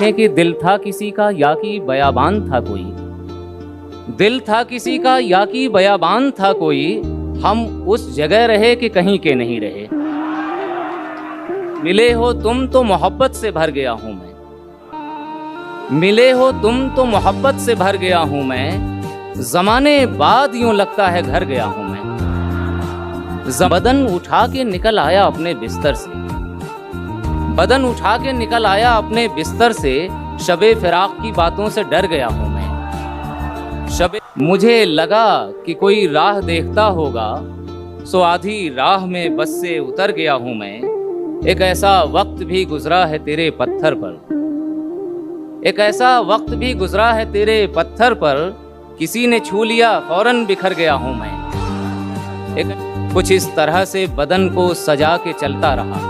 देखें कि दिल था किसी का या कि बयाबान था कोई, दिल था किसी का या कि बयाबान था कोई, हम उस जगह रहे कि कहीं के नहीं रहे। मिले हो तुम तो मोहब्बत से भर गया हूं मैं, मिले हो तुम तो मोहब्बत से भर गया हूं मैं, जमाने बाद यूं लगता है घर गया हूं मैं। बदन उठा के निकल आया अपने बिस्तर से, बदन उठा के निकल आया अपने बिस्तर से, शबे फिराक की बातों से डर गया हूं मैं। शबे मुझे लगा कि कोई राह देखता होगा, सो आधी राह में बस से उतर गया हूं मैं। एक ऐसा वक्त भी गुजरा है तेरे पत्थर पर, एक ऐसा वक्त भी गुजरा है तेरे पत्थर पर, किसी ने छू लिया फौरन बिखर गया हूं मैं। एक कुछ इस तरह से बदन को सजा के चलता रहा,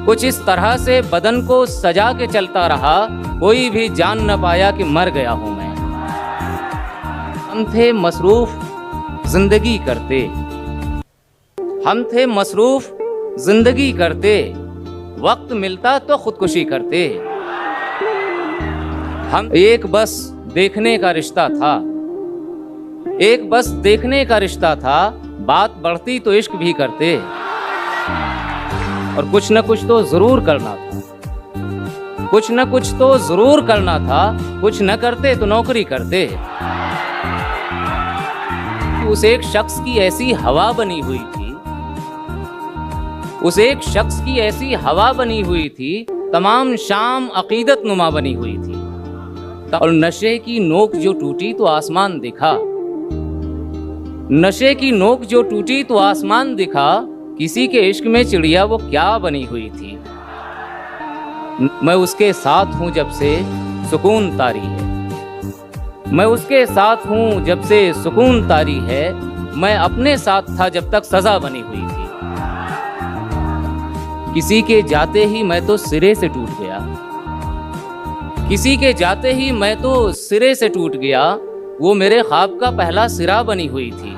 कुछ इस तरह से बदन को सजा के चलता रहा, कोई भी जान न पाया कि मर गया हूं मैं। हम थे मसरूफ जिंदगी करते, हम थे मसरूफ जिंदगी करते, वक्त मिलता तो खुदकुशी करते। हम एक बस देखने का रिश्ता था, एक बस देखने का रिश्ता था, बात बढ़ती तो इश्क भी करते, और कुछ न कुछ तो जरूर करना था, कुछ न कुछ तो जरूर करना था, कुछ न करते तो नौकरी करते। उस एक शख्स की ऐसी हवा बनी हुई थी, उस एक शख्स की ऐसी हवा बनी हुई थी, तमाम शाम अकीदत नुमा बनी हुई थी। और नशे की नोक जो टूटी तो आसमान दिखा, नशे की नोक जो टूटी तो आसमान दिखा, किसी के इश्क में चिड़िया वो क्या बनी हुई थी। मैं उसके साथ हूं जब से सुकून तारी है, मैं उसके साथ हूं जब से सुकून तारी है, मैं अपने साथ था जब तक सजा बनी हुई थी। किसी के जाते ही मैं तो सिरे से टूट गया, किसी के जाते ही मैं तो सिरे से टूट गया, वो मेरे ख्वाब का पहला सिरा बनी हुई थी।